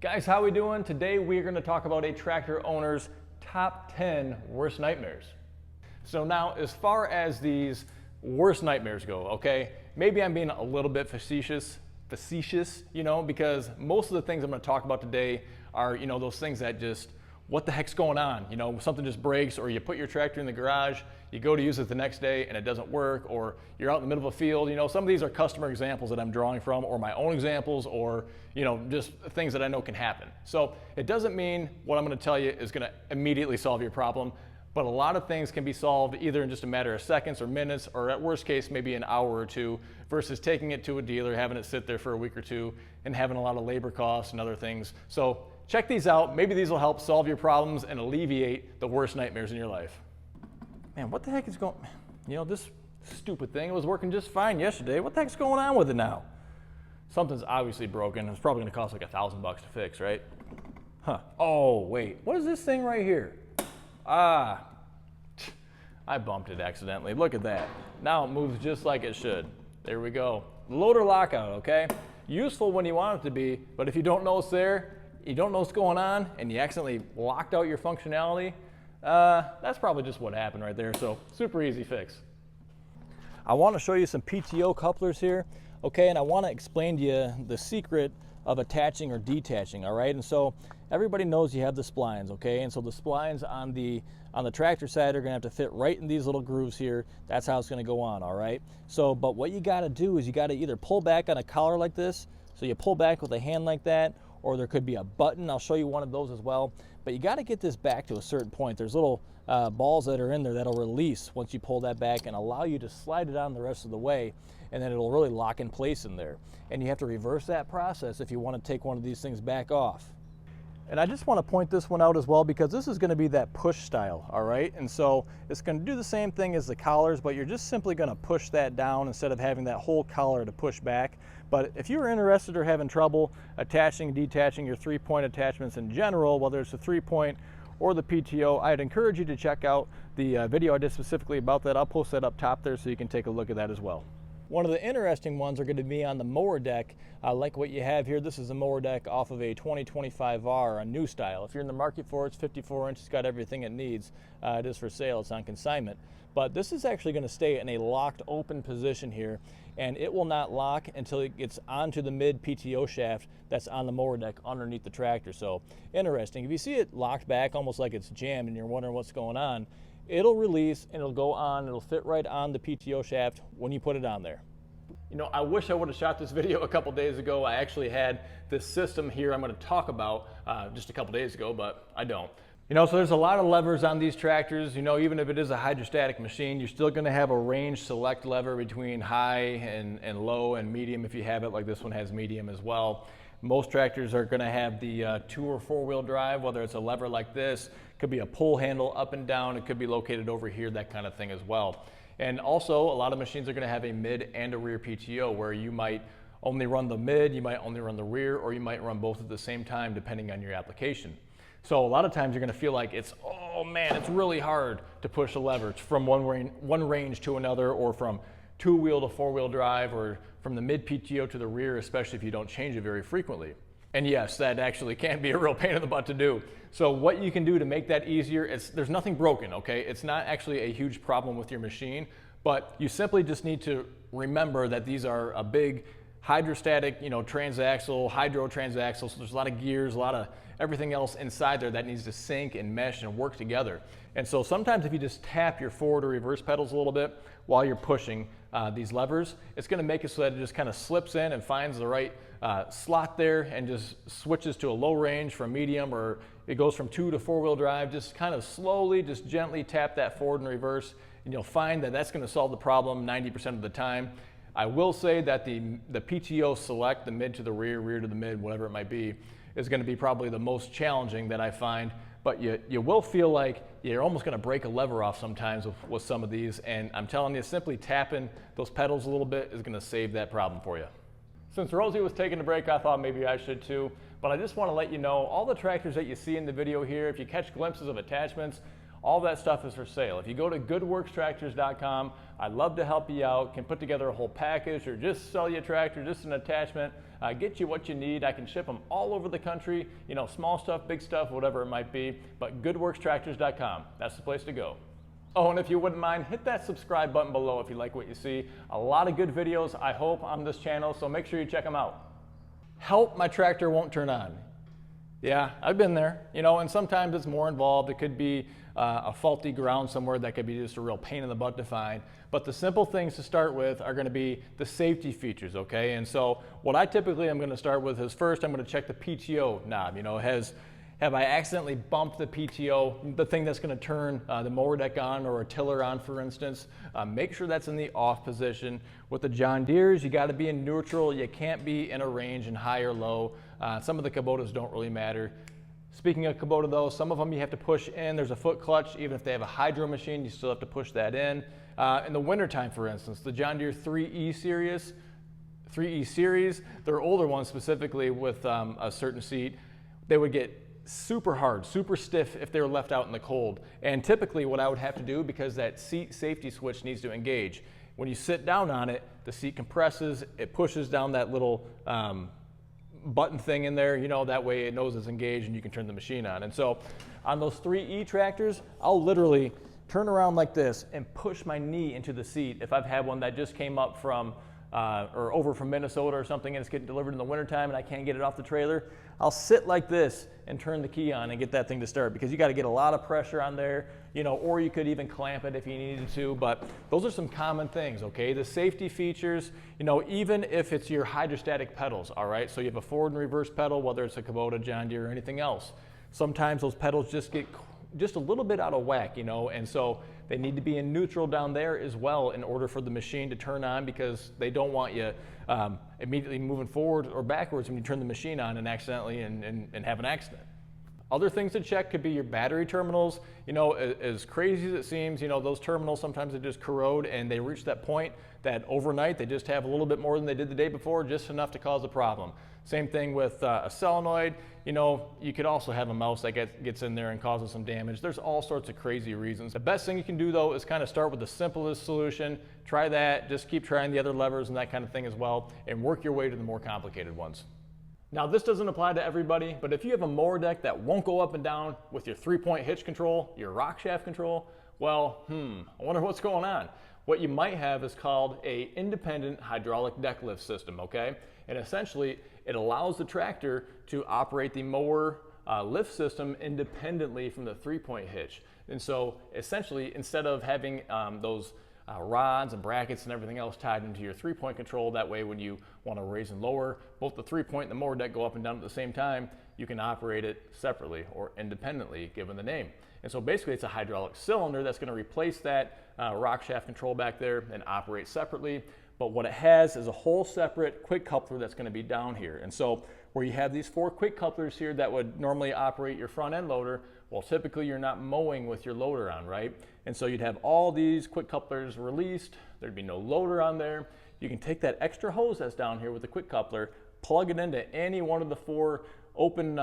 Guys, how we doing? Today we're going to talk about a tractor owner's top 10 worst nightmares. So now, as far as these worst nightmares go, okay, maybe I'm being a little bit facetious, because most of the things I'm going to talk about today are, those things that just, what the heck's going on? Something just breaks, or you put your tractor in the garage, you go to use it the next day and it doesn't work, or you're out in the middle of a field. Some of these are customer examples that I'm drawing from, or my own examples, or just things that I know can happen. So it doesn't mean what I'm going to tell you is going to immediately solve your problem, but a lot of things can be solved either in just a matter of seconds or minutes, or at worst case maybe an hour or two, versus taking it to a dealer, having it sit there for a week or two, and having a lot of labor costs and other things. So check these out. Maybe these will help solve your problems and alleviate the worst nightmares in your life. Man, what the heck is going, this stupid thing was working just fine yesterday. What the heck's going on with it now? Something's obviously broken. It's probably gonna cost like $1,000 to fix, right? Huh, oh wait, what is this thing right here? I bumped it accidentally. Look at that. Now it moves just like it should. There we go. Loader lockout, okay? Useful when you want it to be, but if you don't know it's there, you don't know what's going on, and you accidentally locked out your functionality, that's probably just what happened right there. So super easy fix. I want to show you some PTO couplers here, okay, and I want to explain to you the secret of attaching or detaching, all right? And so everybody knows you have the splines, okay, and so the splines on the tractor side are going to have to fit right in these little grooves here. That's how it's going to go on, all right? So, but what you got to do is you got to either pull back on a collar like this, so you pull back with a hand like that, or there could be a button. I'll show you one of those as well. But you got to get this back to a certain point. There's little balls that are in there that'll release once you pull that back and allow you to slide it on the rest of the way, and then it'll really lock in place in there. And you have to reverse that process if you want to take one of these things back off. And I just want to point this one out as well, because this is going to be that push style, all right? And so it's going to do the same thing as the collars, but you're just simply going to push that down instead of having that whole collar to push back. But if you're interested or having trouble attaching and detaching your 3-point attachments in general, whether it's the 3-point or the PTO, I'd encourage you to check out the video I did specifically about that. I'll post that up top there so you can take a look at that as well. One of the interesting ones are going to be on the mower deck, like what you have here. This is a mower deck off of a 2025R, a new style. If you're in the market for it, it's 54 inch, it's got everything it needs. It is for sale, it's on consignment. But this is actually going to stay in a locked open position here, and it will not lock until it gets onto the mid PTO shaft that's on the mower deck underneath the tractor. So interesting. If you see it locked back almost like it's jammed and you're wondering what's going on, it'll release and it'll go on, it'll fit right on the PTO shaft when you put it on there. I wish I would have shot this video a couple days ago. I actually had this system here I'm going to talk about just a couple days ago, but I don't. So there's a lot of levers on these tractors. Even if it is a hydrostatic machine, you're still going to have a range select lever between high and low and medium if you have it, like this one has medium as well. Most tractors are going to have the 2- or 4-wheel drive, whether it's a lever like this, could be a pull handle up and down, it could be located over here, that kind of thing as well. And also, a lot of machines are going to have a mid and a rear PTO, where you might only run the mid, you might only run the rear, or you might run both at the same time depending on your application. So a lot of times you're going to feel like it's, oh man, it's really hard to push a lever from one range to another, or from 2-wheel to 4-wheel drive, or from the mid PTO to the rear, especially if you don't change it very frequently. And yes, that actually can be a real pain in the butt to do. So what you can do to make that easier, there's nothing broken, okay? It's not actually a huge problem with your machine, but you simply just need to remember that these are a big hydrostatic, transaxle, hydro transaxle, so there's a lot of gears, a lot of everything else inside there that needs to sync and mesh and work together. And so sometimes if you just tap your forward or reverse pedals a little bit while you're pushing these levers, it's going to make it so that it just kind of slips in and finds the right slot there and just switches to a low range from medium, or it goes from 2- to 4-wheel drive. Just kind of slowly, just gently tap that forward and reverse, and you'll find that that's going to solve the problem 90% of the time. I will say that the PTO select, the mid to the rear, rear to the mid, whatever it might be, is going to be probably the most challenging that I find. But you will feel like you're almost going to break a lever off sometimes with some of these, and I'm telling you, simply tapping those pedals a little bit is going to save that problem for you. Since Rosie was taking a break, I thought maybe I should too, but I just want to let you know, all the tractors that you see in the video here, if you catch glimpses of attachments, all that stuff is for sale. If you go to Goodworxtractorscom, I'd love to help you out, can put together a whole package or just sell you a tractor, just an attachment, get you what you need. I can ship them all over the country, you know, small stuff, big stuff, whatever it might be, but Goodworxtractors.com, that's the place to go. Oh, and if you wouldn't mind, hit that subscribe button below if you like what you see. A lot of good videos, I hope, on this channel, so make sure you check them out. Help, my tractor won't turn on. Yeah, I've been there, you know, and sometimes it's more involved. It could be a faulty ground somewhere that could be just a real pain in the butt to find. But the simple things to start with are going to be the safety features, okay? And so what I typically am going to start with is first I'm going to check the PTO knob. You know, have I accidentally bumped the PTO, the thing that's going to turn the mower deck on or a tiller on, for instance? Make sure that's in the off position. With the John Deeres, you got to be in neutral. You can't be in a range in high or low. Some of the Kubotas don't really matter. Speaking of Kubota though, some of them you have to push in. There's a foot clutch. Even if they have a hydro machine, you still have to push that in. In the wintertime, for instance, the John Deere 3E series, they're older ones specifically with a certain seat, they would get super hard, super stiff if they were left out in the cold. And typically what I would have to do, because that seat safety switch needs to engage, when you sit down on it, the seat compresses, it pushes down that little button thing in there, you know, that way it knows it's engaged and you can turn the machine on. And so on those 3E tractors, I'll literally turn around like this and push my knee into the seat if I've had one that just came up from or over from Minnesota or something and it's getting delivered in the wintertime and I can't get it off the trailer. I'll sit like this and turn the key on and get that thing to start, because you got to get a lot of pressure on there, you know, or you could even clamp it if you needed to. But those are some common things, okay? The safety features, you know, even if it's your hydrostatic pedals, all right? So you have a forward and reverse pedal, whether it's a Kubota, John Deere, or anything else. Sometimes those pedals just get just a little bit out of whack, you know, and so they need to be in neutral down there as well in order for the machine to turn on, because they don't want you immediately moving forward or backwards when you turn the machine on and accidentally and have an accident. Other things to check could be your battery terminals. You know, as crazy as it seems, you know, those terminals sometimes they just corrode and they reach that point that overnight they just have a little bit more than they did the day before, just enough to cause a problem. Same thing with a solenoid. You know, you could also have a mouse that gets in there and causes some damage. There's all sorts of crazy reasons. The best thing you can do though is kind of start with the simplest solution. Try that, just keep trying the other levers and that kind of thing as well, and work your way to the more complicated ones. Now this doesn't apply to everybody, but if you have a mower deck that won't go up and down with your 3-point hitch control, your Rockshaft control, well, I wonder what's going on. What you might have is called an independent hydraulic deck lift system, okay? And essentially, it allows the tractor to operate the mower lift system independently from the 3-point hitch. And so essentially, instead of having those rods and brackets and everything else tied into your 3-point control, that way when you want to raise and lower, both the 3-point and the mower deck go up and down at the same time, you can operate it separately or independently, given the name. And so basically it's a hydraulic cylinder that's going to replace that Rockshaft control back there and operate separately. But what it has is a whole separate quick coupler that's going to be down here. And so where you have these 4 quick couplers here that would normally operate your front end loader, well, typically you're not mowing with your loader on, right? And so you'd have all these quick couplers released. There'd be no loader on there. You can take that extra hose that's down here with the quick coupler, plug it into any one of the 4 open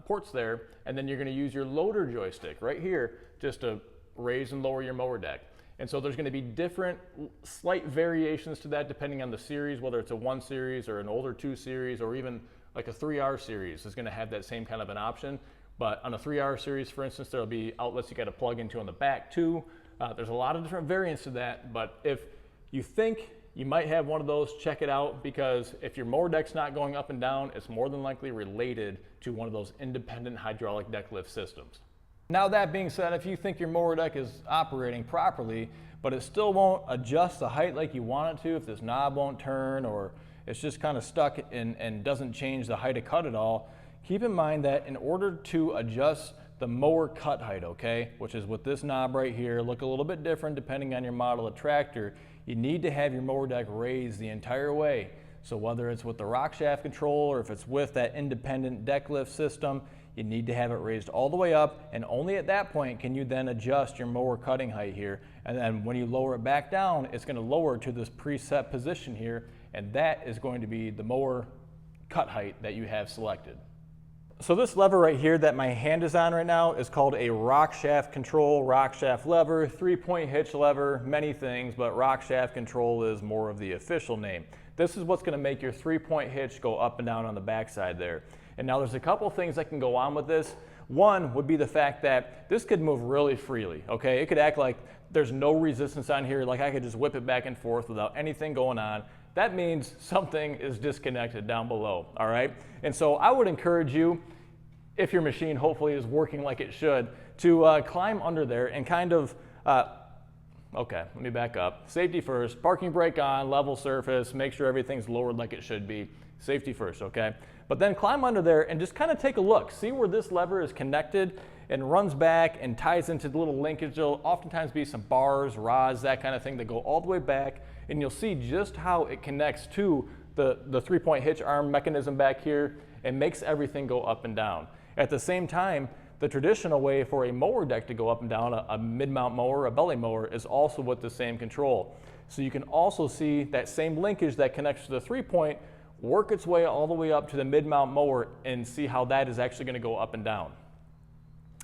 ports there, and then you're going to use your loader joystick right here just to raise and lower your mower deck. And so there's going to be different slight variations to that depending on the series, whether it's a 1 series or an older 2 series or even like a 3R series is going to have that same kind of an option. But on a 3R series, for instance, there'll be outlets you got to plug into on the back too. There's a lot of different variants to that, but if you think you might have one of those, check it out, because if your mower deck's not going up and down, it's more than likely related to one of those independent hydraulic deck lift systems. Now that being said, if you think your mower deck is operating properly, but it still won't adjust the height like you want it to, if this knob won't turn or it's just kind of stuck and doesn't change the height of cut at all, keep in mind that in order to adjust the mower cut height, okay, which is with this knob right here, look a little bit different depending on your model of tractor, you need to have your mower deck raised the entire way. So whether it's with the Rockshaft control or if it's with that independent deck lift system, you need to have it raised all the way up, and only at that point can you then adjust your mower cutting height here. And then when you lower it back down, it's going to lower to this preset position here, and that is going to be the mower cut height that you have selected. So this lever right here that my hand is on right now is called a Rockshaft Control, Rockshaft lever, 3-point hitch lever, many things, but Rockshaft Control is more of the official name. This is what's going to make your 3-point hitch go up and down on the backside there. And now there's a couple things that can go on with this. One would be the fact that this could move really freely, okay? It could act like there's no resistance on here, like I could just whip it back and forth without anything going on. That means something is disconnected down below, all right? And so I would encourage you, if your machine hopefully is working like it should, to climb under there and kind of, okay, let me back up. Safety first, parking brake on, level surface, make sure everything's lowered like it should be. Safety first, okay? But then climb under there and just kind of take a look. See where this lever is connected and runs back and ties into the little linkage. There'll oftentimes be some bars, rods, that kind of thing that go all the way back, and you'll see just how it connects to the 3-point hitch arm mechanism back here and makes everything go up and down. At the same time, the traditional way for a mower deck to go up and down, a mid-mount mower, a belly mower, is also with the same control. So you can also see that same linkage that connects to the 3-point work its way all the way up to the mid-mount mower and see how that is actually going to go up and down.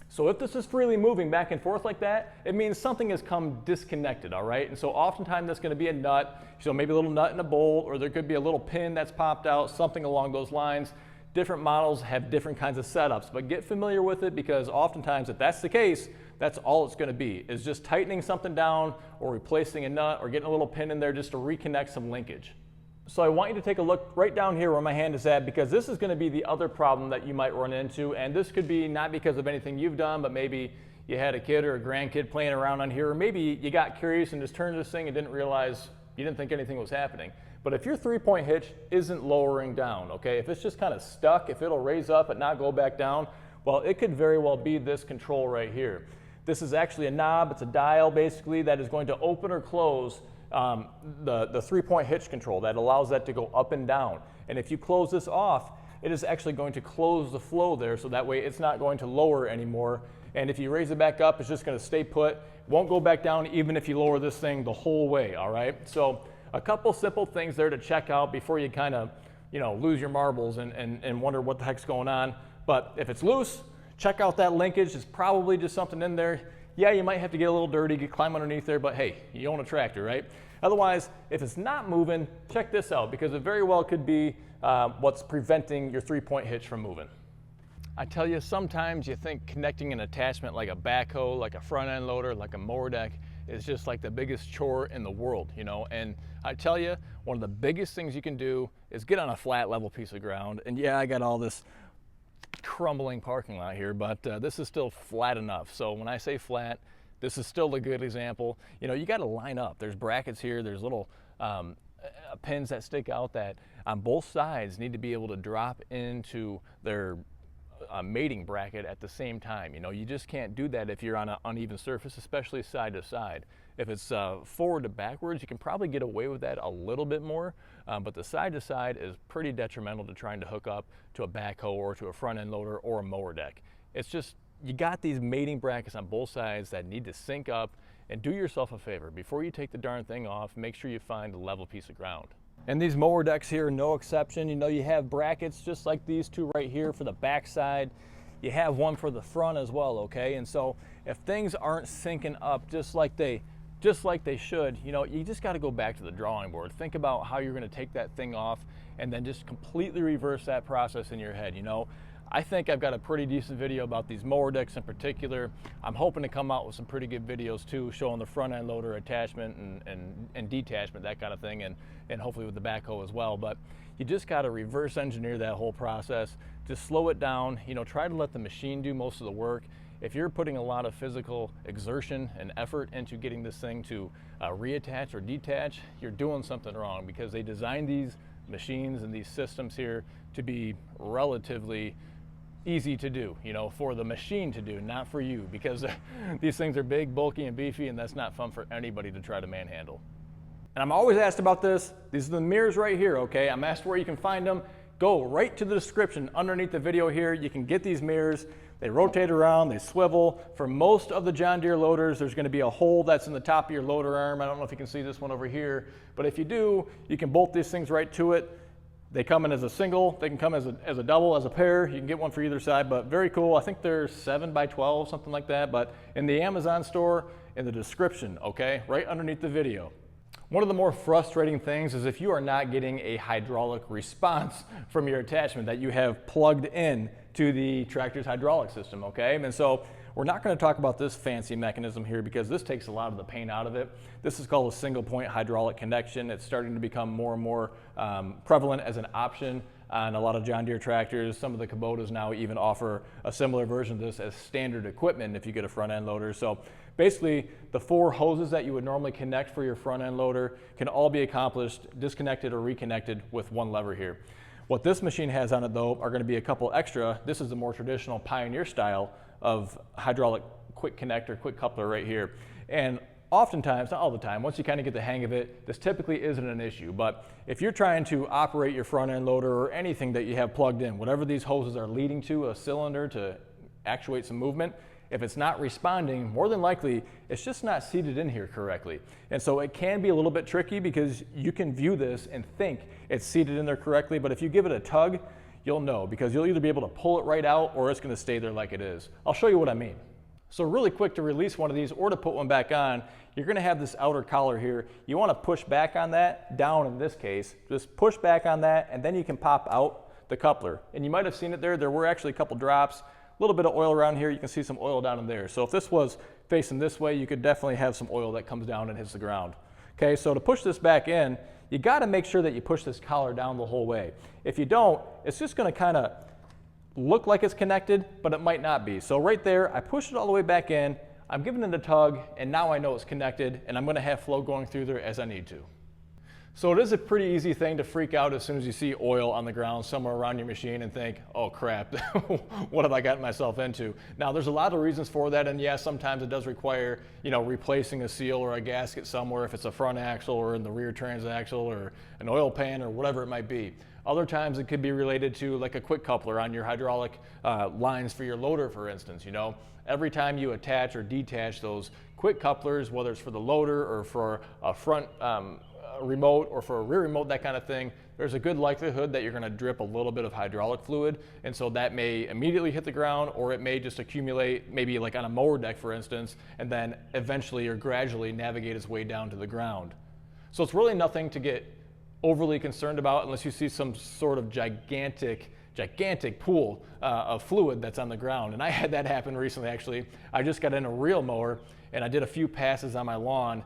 So if this is freely moving back and forth like that, it means something has come disconnected, all right? And so oftentimes that's going to be a nut, so maybe a little nut in a bolt, or there could be a little pin that's popped out, something along those lines. Different models have different kinds of setups, but get familiar with it, because oftentimes if that's the case, that's all it's going to be, is just tightening something down or replacing a nut or getting a little pin in there just to reconnect some linkage. So I want you to take a look right down here where my hand is at, because this is going to be the other problem that you might run into, and this could be not because of anything you've done, but maybe you had a kid or a grandkid playing around on here, or maybe you got curious and just turned this thing and didn't realize, you didn't think anything was happening. But if your 3-point hitch isn't lowering down, okay, if it's just kind of stuck, if it'll raise up and not go back down, well, it could very well be this control right here. This is actually a knob, it's a dial basically that is going to open or close the 3-point hitch control that allows that to go up and down. And if you close this off, it is actually going to close the flow there, so that way it's not going to lower anymore. And if you raise it back up, it's just going to stay put, won't go back down even if you lower this thing the whole way, all right? So a couple simple things there to check out before you kind of, lose your marbles and wonder what the heck's going on. But if it's loose, check out that linkage. It's probably just something in there. Yeah, you might have to get a little dirty, climb underneath there, but hey, you own a tractor, right? Otherwise, if it's not moving, check this out, because it very well could be what's preventing your 3-point hitch from moving. I tell you, sometimes you think connecting an attachment like a backhoe, like a front end loader, like a mower deck is just like the biggest chore in the world, and I tell you, one of the biggest things you can do is get on a flat, level piece of ground. And yeah, I got all this crumbling parking lot here, but this is still flat enough. So when I say flat, this is still a good example. You got to line up. There's brackets here, there's little pins that stick out that on both sides need to be able to drop into their mating bracket at the same time. You just can't do that if you're on an uneven surface, especially side to side. If it's forward to backwards, you can probably get away with that a little bit more, but the side to side is pretty detrimental to trying to hook up to a backhoe or to a front end loader or a mower deck. It's just, you got these mating brackets on both sides that need to sync up, and do yourself a favor. Before you take the darn thing off, make sure you find a level piece of ground. And these mower decks here are no exception. You have brackets just like these two right here for the back side. You have one for the front as well, okay? And so if things aren't syncing up just like they should, you just got to go back to the drawing board. Think about how you're going to take that thing off and then just completely reverse that process in your head. I think I've got a pretty decent video about these mower decks in particular. I'm hoping to come out with some pretty good videos too, showing the front end loader attachment and detachment, that kind of thing, and hopefully with the backhoe as well. But you just got to reverse engineer that whole process. Just slow it down. Try to let the machine do most of the work. If you're putting a lot of physical exertion and effort into getting this thing to reattach or detach, you're doing something wrong, because they designed these machines and these systems here to be relatively easy to do, for the machine to do, not for you, because these things are big, bulky, and beefy, and that's not fun for anybody to try to manhandle. And I'm always asked about this. These are the mirrors right here, okay? I'm asked where you can find them. Go right to the description underneath the video here. You can get these mirrors. They rotate around, they swivel. For most of the John Deere loaders, there's going to be a hole that's in the top of your loader arm. I don't know if you can see this one over here, but if you do, you can bolt these things right to it. They come in as a single, they can come as a double, as a pair. You can get one for either side, but very cool. I think they're 7x12, something like that, but in the Amazon store, in the description, okay, right underneath the video. One of the more frustrating things is if you are not getting a hydraulic response from your attachment that you have plugged in to the tractor's hydraulic system, okay? And so we're not going to talk about this fancy mechanism here because this takes a lot of the pain out of it. This is called a single point hydraulic connection. It's starting to become more and more prevalent as an option on a lot of John Deere tractors. Some of the Kubotas now even offer a similar version of this as standard equipment if you get a front end loader. So basically, the 4 hoses that you would normally connect for your front end loader can all be accomplished, disconnected or reconnected with one lever here. What this machine has on it though are going to be a couple extra. This is the more traditional Pioneer style of hydraulic quick connector, quick coupler right here. And oftentimes, not all the time, once you kind of get the hang of it, this typically isn't an issue. But if you're trying to operate your front end loader or anything that you have plugged in, whatever these hoses are leading to, a cylinder to actuate some movement, if it's not responding, more than likely, it's just not seated in here correctly. And so it can be a little bit tricky because you can view this and think it's seated in there correctly, but if you give it a tug, you'll know because you'll either be able to pull it right out or it's going to stay there like it is. I'll show you what I mean. So really quick, to release one of these or to put one back on, you're going to have this outer collar here. You want to push back on that, down in this case, just push back on that, and then you can pop out the coupler. And you might have seen it there. There were actually a couple drops, a little bit of oil around here. You can see some oil down in there. So if this was facing this way, you could definitely have some oil that comes down and hits the ground. Okay, so to push this back in, you got to make sure that you push this collar down the whole way. If you don't, it's just going to kind of look like it's connected, but it might not be. So right there, I push it all the way back in, I'm giving it a tug, and now I know it's connected, and I'm going to have flow going through there as I need to. So it is a pretty easy thing to freak out as soon as you see oil on the ground somewhere around your machine and think, oh crap, what have I gotten myself into? Now there's a lot of reasons for that, and yes, sometimes it does require, replacing a seal or a gasket somewhere if it's a front axle or in the rear transaxle or an oil pan or whatever it might be. Other times it could be related to like a quick coupler on your hydraulic lines for your loader, for instance. Every time you attach or detach those quick couplers, whether it's for the loader or for a front remote or for a rear remote, that kind of thing, there's a good likelihood that you're going to drip a little bit of hydraulic fluid, and so that may immediately hit the ground, or it may just accumulate, maybe like on a mower deck for instance, and then eventually or gradually navigate its way down to the ground. So it's really nothing to get overly concerned about unless you see some sort of gigantic pool of fluid that's on the ground. And I had that happen recently actually. I just got in a reel mower and I did a few passes on my lawn,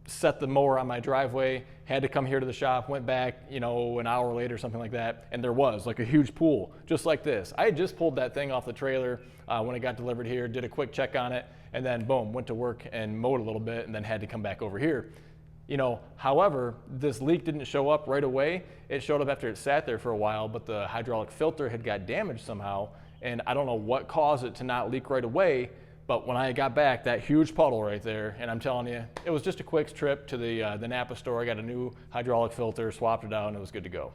set the mower on my driveway, had to come here to the shop, went back, an hour later, something like that, and there was like a huge pool, just like this. I had just pulled that thing off the trailer when it got delivered here, did a quick check on it, and then boom, went to work and mowed a little bit and then had to come back over here. However, this leak didn't show up right away. It showed up after it sat there for a while, but the hydraulic filter had got damaged somehow, and I don't know what caused it to not leak right away, but when I got back, that huge puddle right there, and I'm telling you, it was just a quick trip to the Napa store. I got a new hydraulic filter, swapped it out, and it was good to go.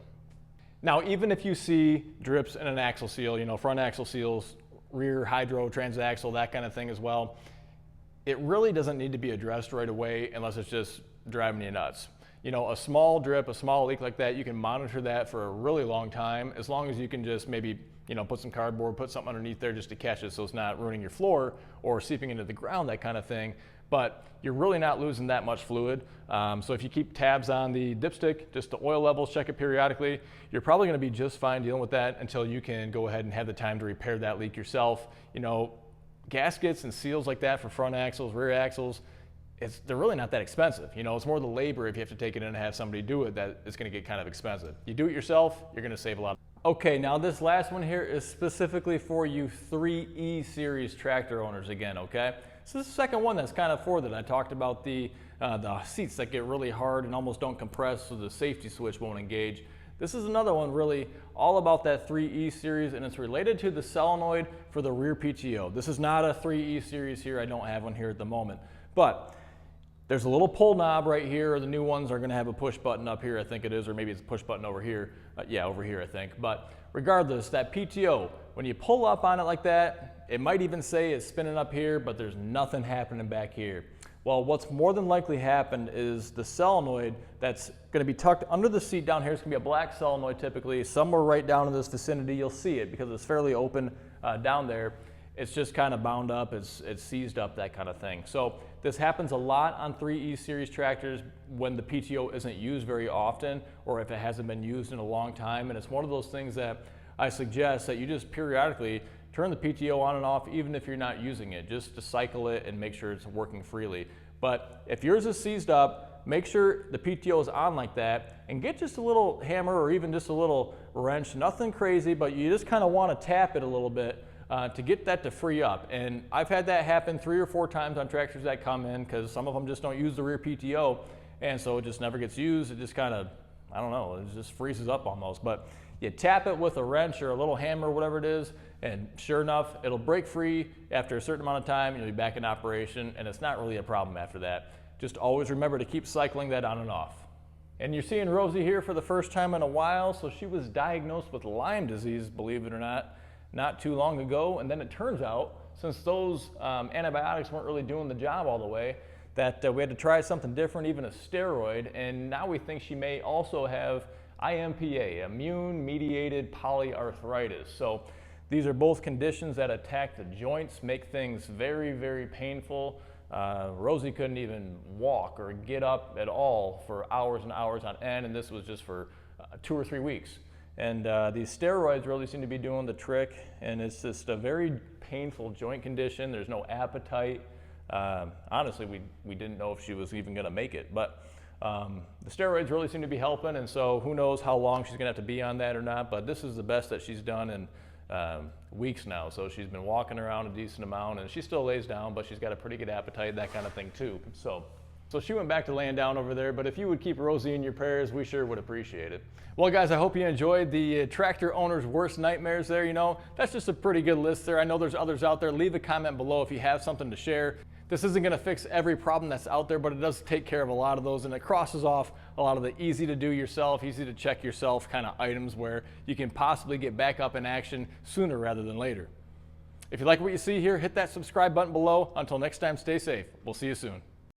Now, even if you see drips in an axle seal, front axle seals, rear hydro, transaxle, that kind of thing as well, it really doesn't need to be addressed right away unless it's just driving you nuts. A small drip, a small leak like that, you can monitor that for a really long time, as long as you can just maybe put some cardboard, put something underneath there just to catch it so it's not ruining your floor or seeping into the ground, that kind of thing. But you're really not losing that much fluid. So if you keep tabs on the dipstick, just the oil levels, check it periodically, you're probably going to be just fine dealing with that until you can go ahead and have the time to repair that leak yourself. Gaskets and seals like that for front axles, rear axles, they're really not that expensive. It's more the labor if you have to take it in and have somebody do it that is going to get kind of expensive. You do it yourself, you're going to save a lot. Okay, now this last one here is specifically for you 3E series tractor owners again, okay? So this is the second one that's kind of for that. I talked about the seats that get really hard and almost don't compress so the safety switch won't engage. This is another one really all about that 3E series, and it's related to the solenoid for the rear PTO. This is not a 3E series here. I don't have one here at the moment, but there's a little pull knob right here. The new ones are going to have a push button up here, I think it is, or maybe it's a push button over here. Yeah, over here, I think. But regardless, that PTO, when you pull up on it like that, it might even say it's spinning up here, but there's nothing happening back here. Well, what's more than likely happened is the solenoid that's going to be tucked under the seat down here. It's going to be a black solenoid typically. Somewhere right down in this vicinity, you'll see it because it's fairly open down there. It's just kind of bound up, it's seized up, that kind of thing. So this happens a lot on 3E series tractors when the PTO isn't used very often or if it hasn't been used in a long time. And it's one of those things that I suggest that you just periodically turn the PTO on and off even if you're not using it, just to cycle it and make sure it's working freely. But if yours is seized up, make sure the PTO is on like that and get just a little hammer or even just a little wrench, nothing crazy, but you just kind of want to tap it a little bit to get that to free up. And I've had that happen 3 or 4 times on tractors that come in because some of them just don't use the rear PTO, and so it just never gets used. It just kind of, I don't know, it just freezes up almost. But you tap it with a wrench or a little hammer, whatever it is, and sure enough, it'll break free after a certain amount of time. You'll be back in operation, and it's not really a problem after that. Just always remember to keep cycling that on and off. And you're seeing Rosie here for the first time in a while. So she was diagnosed with Lyme disease, believe it or not too long ago. And then it turns out, since those antibiotics weren't really doing the job all the way, that we had to try something different, even a steroid. And now we think she may also have IMPA, immune-mediated polyarthritis. So these are both conditions that attack the joints, make things very, very painful. Rosie couldn't even walk or get up at all for hours and hours on end, and this was just for 2 or 3 weeks. And these steroids really seem to be doing the trick, and it's just a very painful joint condition. There's no appetite. Honestly, we didn't know if she was even going to make it, but the steroids really seem to be helping, and so who knows how long she's going to have to be on that or not, but this is the best that she's done in weeks now. So she's been walking around a decent amount, and she still lays down, but she's got a pretty good appetite, that kind of thing too. So she went back to laying down over there, but if you would keep Rosie in your prayers, we sure would appreciate it. Well guys, I hope you enjoyed the tractor owner's worst nightmares there. You know, that's just a pretty good list there. I know there's others out there. Leave a comment below if you have something to share. This isn't going to fix every problem that's out there, but it does take care of a lot of those, and it crosses off a lot of the easy to do yourself, easy to check yourself kind of items where you can possibly get back up in action sooner rather than later. If you like what you see here, hit that subscribe button below. Until next time, stay safe. We'll see you soon.